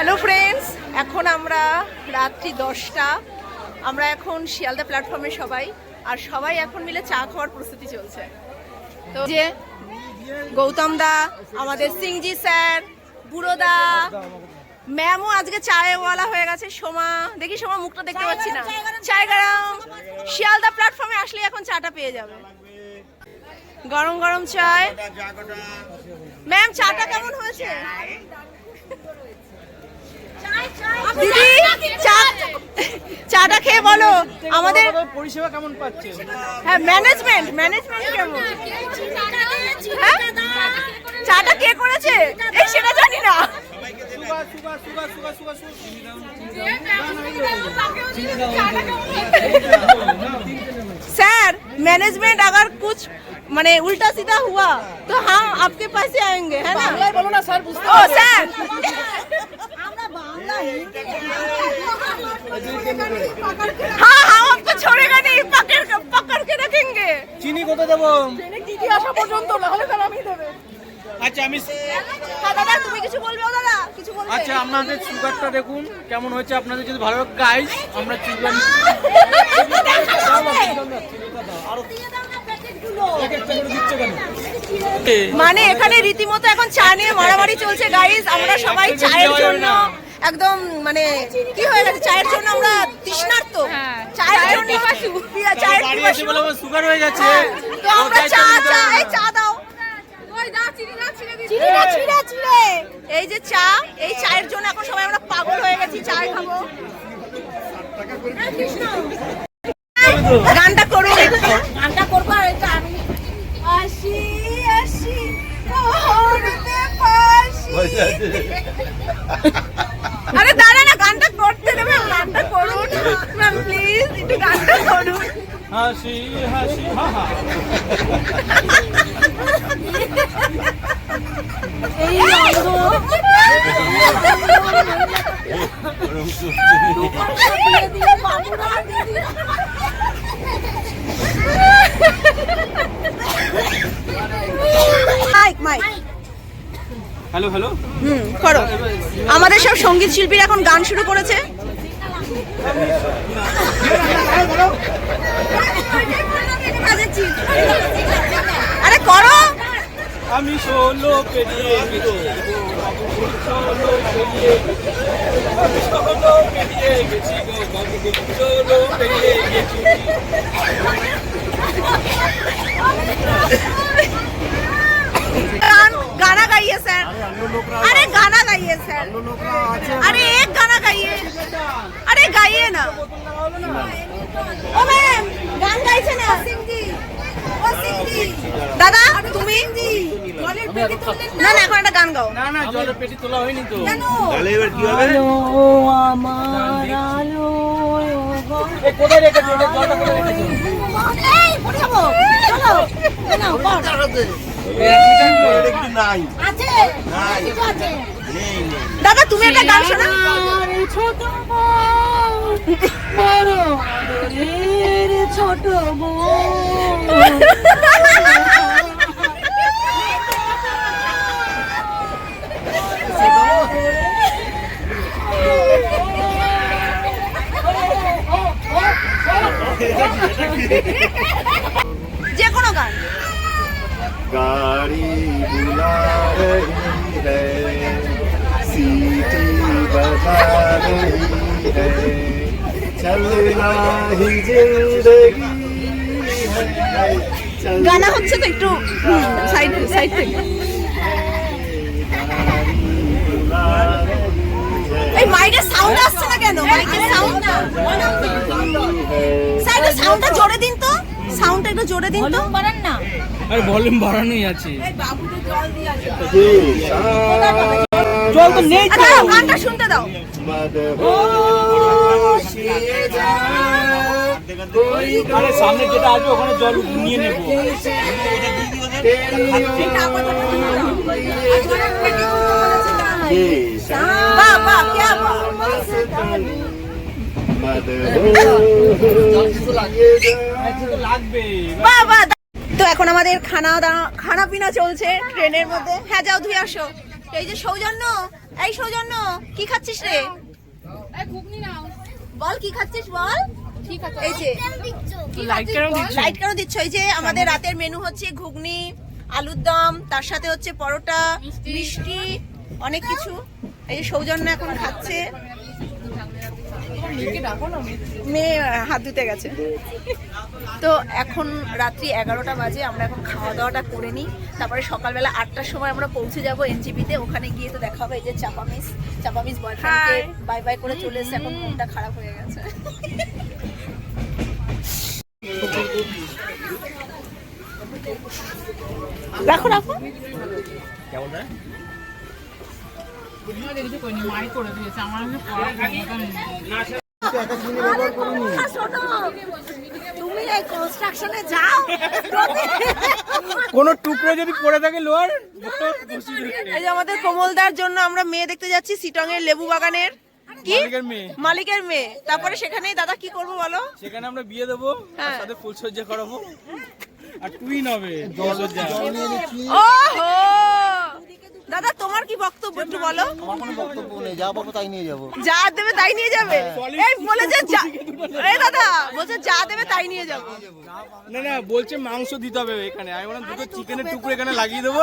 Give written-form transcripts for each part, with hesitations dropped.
Hello friends, এখন আমরা রাত্রি 10টা। আমরা এখন শিয়ালদা প্ল্যাটফর্মে সবাই এখন মিলে চা খাওয়ার প্রস্তুতি চলছে। তো যে গৌতম দা, আমাদের সিংজি স্যার, বুড়োদা, ম্যামও আজকে চায়ওয়ালা হয়ে গেছে। সোমা, দেখি সোমা মুখটা দেখতে পাচ্ছি না। চায় গরম। শিয়ালদা প্ল্যাটফর্মে আসলে এখন চাটা পেয়ে যাবে। গরম গরম চায়। ম্যাম, চাটা কেমন হয়েছে? দিদি, চাটা খেয়ে বলো আমাদের পরিষেবা কেমন পাচ্ছে। হ্যাঁ, ম্যানেজমেন্ট কেমন? হ্যাঁ, চাটা কে করেছে এই সেটা জানি না। सर, मैनेजमेंट अगर कुछ माने उल्टा सीधा हुआ तो हम आपके पास ही आएंगे, है ना? बोलो ना सर। ओ सर, हाँ हम आपको छोड़ेगा नहीं, पकड़ के रखेंगे। চিনি কত দেবো? দিদি আসা পর্যন্ত, না হলে তার আমি দেবে। আচ্ছা আমি দাদা, তুমি কিছু বলবে? ও দাদা কিছু বলবে? আচ্ছা, আপনাদের সুগারটা দেখুন কেমন হয়েছে। আপনাদের যদি ভালো লাগে গাইস, আমরা সুগার মানে এখানে রীতিমতো এখন চা নিয়ে মারামারি চলছে গাইস। আমরা সবাই চায়ের জন্য একদম মানে কি হয়ে গেছে, চায়ের জন্য আমরা তৃষ্ণার্ত। চায়ের জন্য চায়ের পিপাসু বলে সুগার হয়ে গেছে। তো আমরা চা দাও। এই যে চা, এই চায়ের জন্য এখন সবাই আমরা পাগল হয়ে গেছি। চায় খাবো। গানটা করো। গানটা করবো। আসি আসি করতে পাশি। আরে দাঁড়া না, গানটা করতে দেবে? গানটা করুন ম্যাম, প্লিজ একটু গানটা করুন। হাসি হাসি হা হা। এই অঙ্গ হ্যালো হ্যালো। করো। আমাদের সব সঙ্গীত শিল্পীরা এখন গান শুরু করেছে। আরে করো। আমি 16 পেরিয়ে গেছি, 16 পেরিয়ে গেছি, 16 পেরিয়ে গেছি। गाना गाइए सर। अरे गाना गाइए सर। अरे एक गाना गाइए। अरे गाइए ना। ओ मैम, गान गाइছে না? ও সিংজি। দাদা তুমি না না, এখন একটা গান গাও। না না, জলের পেটি তোলা হয়নি তো। তাহলে এবার কি হবে? আমার আলো এই কোথায় রেখেছো? এটা জলটা কোথায় রেখেছো? এই পড়ে যাবো। চলো নাও পড়। এটা কিছু নাই। আছে নাই। কিছু আছে। নেই নেই। দাদা তুমি একটা গান শোনাও। ছোট বড় আদরের ছোট যে কোনো গান। गाड़ी बुला रही है, सीटी बजा रही है, चलना ही जिंदगी है। গানা হচ্ছে তো একটু সাইড থেকে। এই মাইকের সাউন্ড আসছে না কেন? মাইকের সাউন্ড সাইডে সাউন্ডটা জোরে দিন তো। সাউন্ডটা একটু জোরে দিন তো। বাড়ান না। আরে ভলিউম বাড়ানোই আছে। जल জল তো নেই তো। গানটা শুনতে দাও। আরে সামনে যেটা আসবে ওখানে জল নিয়ে নেবো। বাহ বাহ, क्या লাগবে। বাহ বাহ। তো এখন আমাদের খানা পিনা চলছে ট্রেনের মধ্যে। হ্যাঁ যাও ধুয়ে আসো। এই যে সৌজন্য, এই সৌজন্য কি খাচ্ছিস রে? বল কি খাচ্ছিস বল। এই যে লাইট কেন দিচ্ছ? এই যে আমাদের রাতের মেনু হচ্ছে ঘুগনি, আলুর দম, তার সাথে হচ্ছে পরোটা, মিষ্টি, অনেক কিছু। এই যে সৌজন্য এখন খাচ্ছে, মেয়ে হাত ধুতে গেছে। তো এখন রাত্রি 11টা বাজে, আমরা এখন খাওয়া দাওয়াটা করে নিই, তারপরে সকালবেলা 8টার সময় আমরা পৌঁছে যাব এনজিপিতে। ওখানে গিয়ে তো দেখা হবে এই যে চাপামিস বয়ফ্রেন্ডকে বাই বাই করে চলে এসেছে, এখন মনটা খারাপ হয়ে গেছে। রাখো রাখো। কেমন না? তুমি এই কনস্ট্রাকশনে যাও, কোনো টুকরো যদি পড়ে থাকে লোয়ার, এই যে আমাদের কোমলদার জন্য আমরা মেয়ে দেখতে যাচ্ছি সিটং এর লেবু বাগানের। কি মালিকের মেয়ে। তারপরে সেখানেই দাদা কি করবো বলো? সেখানে আমরা বিয়ে দেবো, তার সাথে ফুলসজ্জা করাবো, আর টুইন হবে। ওহো দাদা, তোমার কি বক্তব্য একটু বলো? আমার কোনো বক্তব্য নেই, যা পাবো তাই নিয়ে যাবো। যা দেবে তাই নিয়ে যাবে? এই বলেছে এই দাদা বলছে যা দেবে তাই নিয়ে যাবো। না না, বলছে মাংস দিতে হবে এখানে। আমি বললাম দুটো চিকেনের টুকরো এখানে লাগিয়ে দেবো।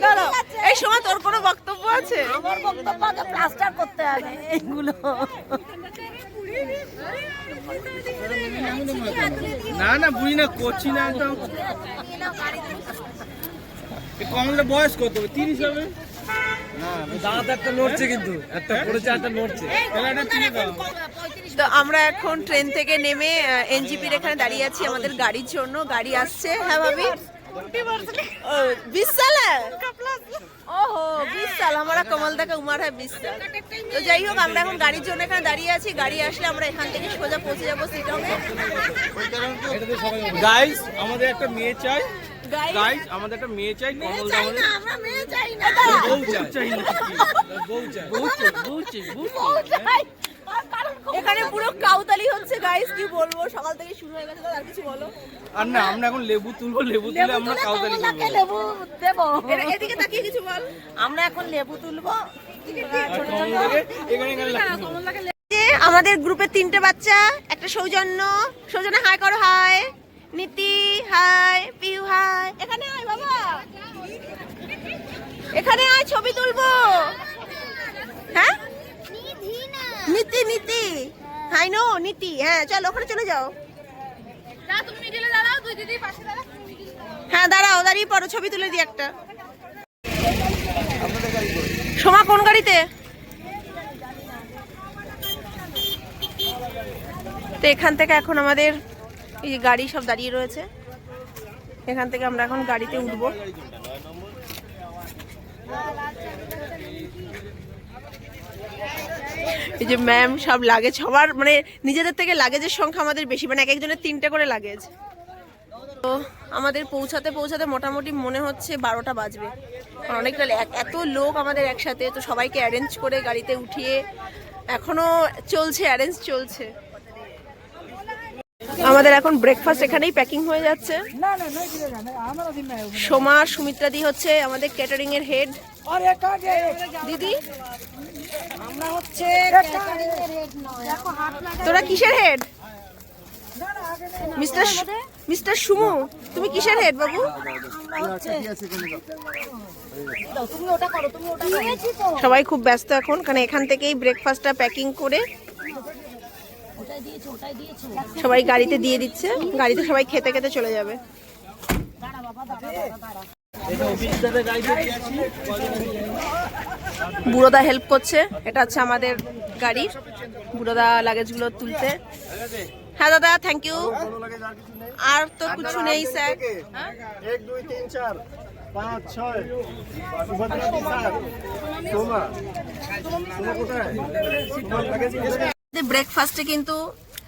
দাঁড়াও, এই সময় তোর কোনো বক্তব্য আছে? আমার বক্তব্য আগে প্লাস্টার করতে হবে এইগুলো। না না, বুঝি না, করছি না একদম। কমলের বয়স কত? 30 হবে। দাঁত একটা নড়ছে, কিন্তু একটা পড়েছে, একটা নড়ছে। তো আমরা এখন ট্রেন থেকে নেমে এনজিপির এখানে দাঁড়িয়ে আছি আমাদের গাড়ির জন্য। গাড়ি আসছে। হ্যাঁ ভাবি, 20 साल है। ओहो 20 साल, हमारा कमल दा का उम्र है 20 साल। তো যাই হোক, আমরা এখন গাড়ির জন্য এখানে দাঁড়িয়ে আছি। গাড়ি আসলে আমরা এখান থেকে সোজা পৌঁছে যাবো সিটংয়ে। গাইস, আমাদের একটা মেয়ে চাই। গাইস, আমাদের একটা মেয়ে চাই। কমল দা আমাদের, আমরা মেয়ে চাই না, বউ চাই না। বউ চাই, বউ চাই, বউ চাই, বউ চাই। এখানে পুরো কাউতালি হচ্ছে গাইস, কি বলবো, সকাল থেকে শুরু হয়ে গেছে। আর কিছু বলো। আর না, আমরা এখন লেবু তুলবো, লেবু তুলে আমরা কাউতালি করবো। লেবু দেবো। এদিকে তাকিয়ে কিছু বল। আমরা এখন লেবু তুলবো। যে আমাদের গ্রুপে 3টে বাচ্চা, একটা সৌজন্য, সৌজন্য হাই করো, হাই। নীতি হাই, পিউ হাই। এখানে আয় বাবা, এখানে আয়, ছবি তুলবো। হ্যাঁ নীতি, নীতি হাই নো নীতি। হ্যাঁ চলো ওখানে চলে যাও। হ্যাঁ দাঁড়াও, দাঁড়িয়ে পড়ো, ছবি তুলে দিই একটা। সোমা কোন গাড়িতে? তো এখান থেকে এখন আমাদের এই যে গাড়ি সব দাঁড়িয়ে রয়েছে, এখান থেকে আমরা এখন গাড়িতে উঠবো। এই যে ম্যাম সব লাগেজ, সবার মানে নিজেদের থেকে লাগেজের সংখ্যা আমাদের বেশি, মানে এক একজনের 3টে করে লাগেজ। তো আমাদের পৌঁছাতে পৌঁছাতে মোটামুটি মনে হচ্ছে 12টা বাজবে। অনেকটা এত লোক আমাদের একসাথে, তো সবাইকে অ্যারেঞ্জ করে গাড়িতে উঠিয়ে এখনো চলছে, অ্যারেঞ্জ চলছে। আমাদের এখন ব্রেকফাস্ট এখানেই প্যাকিং হয়ে যাচ্ছে। সোমা সুমিত্রা দি হচ্ছে আমাদের ক্যাটারিং এর হেড। দিদি আমরা হচ্ছে তোরা কিসের হেড? মিস্টার সুমু, তুমি কিসের হেড বাবু? সবাই খুব ব্যস্ত এখন, কারণ এখান থেকেই ব্রেকফাস্টটা প্যাকিং করে সবাই গাড়িতে দিয়ে দিচ্ছে। গাড়িতে সবাই খেতে খেতে চলে যাবে। বুড়োদা হেল্প করছে। এটা হচ্ছে আমাদের গাড়ি, বুড়োদা লাগেজগুলো তুলতে। হ্যাঁ দাদা, থ্যাংক ইউ। আর তো কিছু নেই স্যার। 1 2 3 4 5 6 সুভদ্রা দি স্যার। সোমা কোথায়? ব্রেকফাস্টে কিন্তু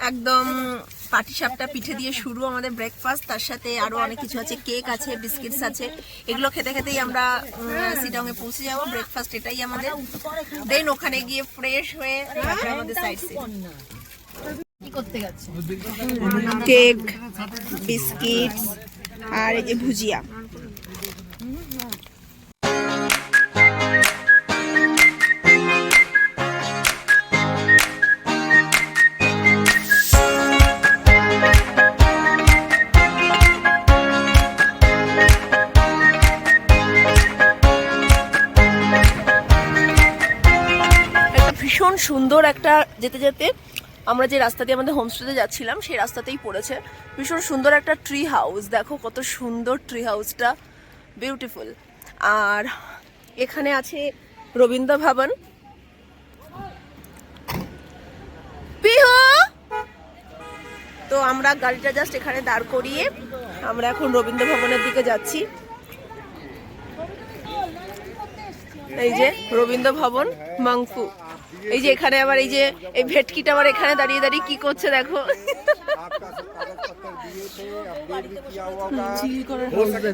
একদম পাটিসাপটা পিঠে দিয়ে শুরু আমাদের ব্রেকফাস্ট। তার সাথে আরো অনেক কিছু আছে, কেক আছে, বিস্কিটস আছে। এগুলো খেতে খেতেই আমরা সিটং এ পৌঁছে যাবো। ব্রেকফাস্ট এটাই আমাদের। দেন ওখানে গিয়ে ফ্রেশ হয়ে তারপরে আমাদের সাইড সিন। কেক, বিস্কিটস আর এই যে ভুজিয়া। ভীষণ সুন্দর একটা যেতে যেতে আমরা যে রাস্তা দিয়ে আমাদের হোমস্টেতে যাচ্ছিলাম সেই রাস্তাতেই পড়েছে ভীষণ সুন্দর একটা ট্রি হাউস। দেখো কত সুন্দর ট্রি হাউসটা, বিউটিফুল। আর এখানে আছে রবীন্দ্র ভবন। পিহু, তো আমরা গাড়িটা জাস্ট এখানে দাঁড় করিয়ে আমরা এখন রবীন্দ্র ভবনের দিকে যাচ্ছি। এই যে রবীন্দ্র ভবন মাংফু। এই যে এখানে আবার এই যে এই ভেটকিটা আবার এখানে দাঁড়িয়ে দাঁড়িয়ে কি করছে দেখো।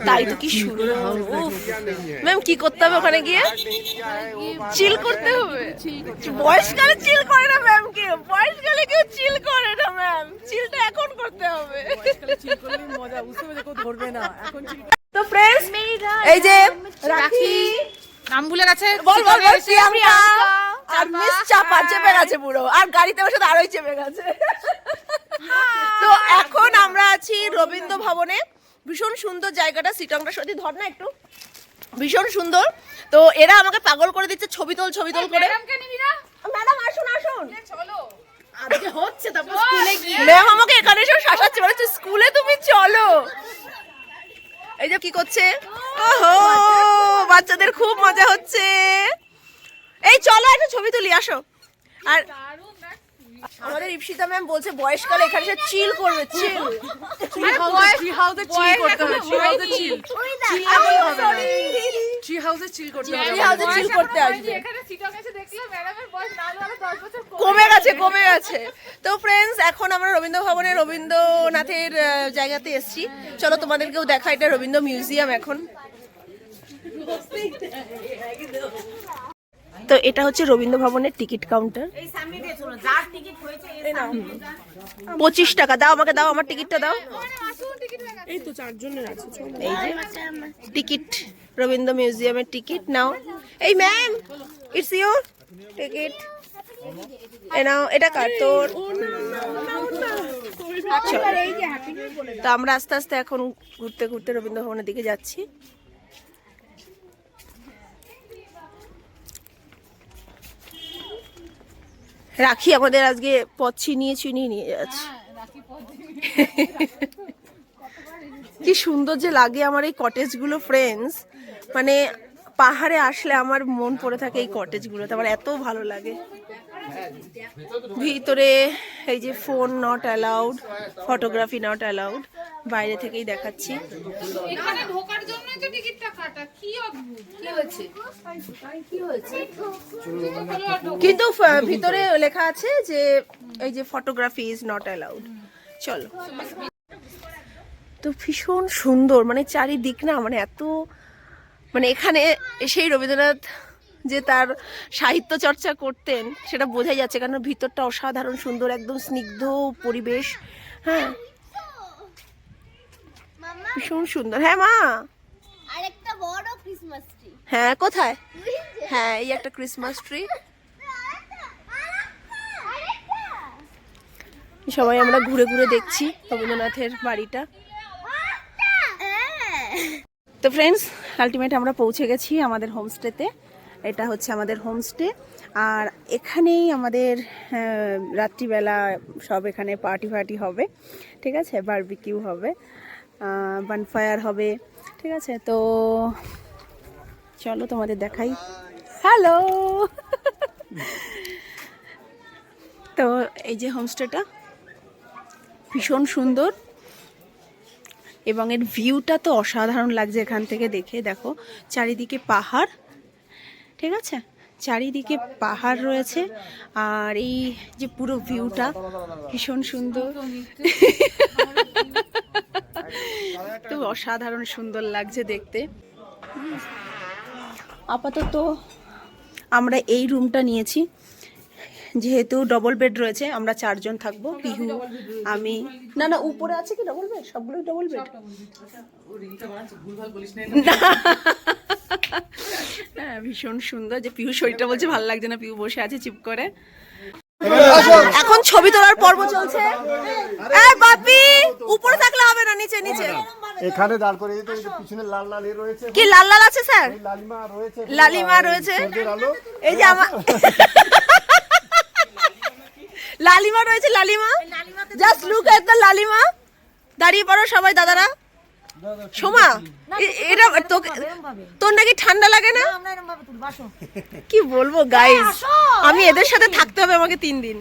তাই তো কি শুরু। ম্যাম কি করতে হবে ওখানে গিয়ে? চিল করতে হবে। বয়সকালে চিল করে না ম্যাম, কেউ বয়সকালে কেউ চিল করে না ম্যাম, চিলটা এখন করতে হবে। তো ফ্রেন্ডস এই যে রাখি নাম ভুলে গেছে, বল বল বল, প্রিয়াঙ্কা আর মিস চাপা চেপে গেছে পুরো, আর গাড়িতে বসে আরোই চেপে গেছে। তো এখন আমরা আছি রবীন্দ্র ভবনে। ভীষণ সুন্দর জায়গাটা, সিটংটা সত্যি ধর না একটু, ভীষণ সুন্দর। তো এরা আমাকে পাগল করে দিচ্ছে ছবি তোল করে। ম্যাডাম আসুন আসুন, আজকে হচ্ছে তারপর স্কুলে গিয়ে ম্যাম আমাকে এখানে এসে শাসাচ্ছে, বলেছে স্কুলে তুমি চলো। এই যে কি করছে, ওহো বাচ্চাদের খুব মজা হচ্ছে। এই চলো একটা ছবি তুলি, আসো। আর আমাদের ইপসিতা ম্যাম বলছে বয়সকালে এখানে এসে চিল করবে, চিল। ট্রি হাউসে চিল করতে হবে, ট্রি হাউসে চিল করতে আসবে। এখানে সিটং এসে দেখলে ম্যাডামের বয়স না হলে 10 বছর কমে গেছে। তো ফ্রেন্ডস এখন আমরা রবীন্দ্র ভবনে রবীন্দ্রনাথের জায়গাতে এসেছি। চলো তোমাদেরকেও দেখা, এটা রবীন্দ্র মিউজিয়াম এখন। তো এটা হচ্ছে রবীন্দ্র ভবনের টিকিট কাউন্টার। 25 টাকা দাও, আমাকে দাও, আমার টিকিটটা দাও। এই তো 4 জনের আছে। এই যে টিকিট, রবীন্দ্র মিউজিয়ামের টিকিট নাও। এই ম্যাম ইটস ইউর টিকিট, এ নাও, এটা কার তোর। তো আমরা আস্তে আস্তে এখন ঘুরতে ঘুরতে রবীন্দ্র ভবনের দিকে যাচ্ছি। রাখি আমাদের আজকে পথ চিনিয়ে নিয়ে যাচ্ছে। কি সুন্দর যে লাগে আমার এই কটেজগুলো ফ্রেন্ডস, মানে পাহাড়ে আসলে আমার মন পড়ে থাকে এই কটেজগুলোতে, আমার এত ভালো লাগে। ভিতরে এই যে phone not allowed, photography not allowed, বাইরে থেকেই দেখাচ্ছি। এখানে ঢোকার জন্যই তো টিকিটটা কাটা, কি অদ্ভুত। কি হয়েছে কিন্তু ভিতরে লেখা আছে যে এই যে ফটোগ্রাফি ইজ নট অ্যালাউড। চলো। তো ভীষণ সুন্দর, মানে চারিদিক না, মানে এত, মানে এখানে সেই রবীন্দ্রনাথ যে তার সাহিত্য চর্চা করতেন সেটা বোঝাই যাচ্ছে, কারণ ভিতরটা অসাধারণ সুন্দর, একদম স্নিগ্ধ পরিবেশ। হ্যাঁ ভীষণ সুন্দর। হ্যাঁ মা, আরেকটা বড় ক্রিসমাস ট্রি। হ্যাঁ কোথায়? হ্যাঁ এই একটা ক্রিসমাস ট্রি। সবাই আমরা ঘুরে ঘুরে দেখছি রবীন্দ্রনাথের বাড়িটা। তো ফ্রেন্ডস আলটিমেট আমরা পৌঁছে গেছি আমাদের হোমস্টেতে। এটা হচ্ছে আমাদের হোমস্টে, আর এখানেই আমাদের রাত্রিবেলা সব এখানে পার্টি হবে, ঠিক আছে, বারবিকিউ হবে, বানফায়ার হবে, ঠিক আছে। তো চলো তোমাদের দেখাই। হ্যালো। তো এই যে হোমস্টেটা ভীষণ সুন্দর এবং এর ভিউটা তো অসাধারণ লাগছে এখান থেকে দেখে। দেখো চারিদিকে পাহাড়, ঠিক আছে, চারিদিকে পাহাড় রয়েছে, আর এই যে পুরো ভিউটা ভীষণ সুন্দর। তো অসাধারণ সুন্দর লাগছে দেখতে। আপাতত আমরা এই রুমটা নিয়েছি, যেহেতু ডবল বেড রয়েছে, আমরা 4 জন থাকবো, পিহু, আমি। না না উপরে আছে কি ডবল বেড? সবগুলোই ডবল বেড। হ্যাঁ ভীষণ সুন্দর। যে পিহু শরীরটা বলছে ভালো লাগছে না, পিহু বসে আছে চুপ করে। এখন ছবি তোলার পর্ব চলছে। বাপি উপরে থাকলে হবে না, নিচে নিচে এখানে দাঁড় করে দিতে, পিছনে লাল লাল রয়েছে। কি লাল লাল আছে স্যার? লালিমা রয়েছে, লালিমা রয়েছে। সূর্যের আলো। এই যে আমার লালিমা রয়েছে, লালিমা। জাস্ট লুক এট দ্য লালিমা। দাঁড়িয়ে পড়ো সবাই দাদারা। সোমা, এটা তোর নাকি ঠান্ডা লাগে না? আমরা এরকম ভাবে তুলবো, আসো। কি বলবো গাইস, আমি এদের সাথে থাকতে হবে আমাকে 3 দিন।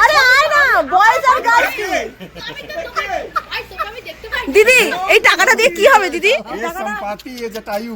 আরে আয় না, বয়েজ আর গার্লস কি? দিদি এই টাকাটা দিয়ে কি হবে দিদি? ये संपाति ये जटायु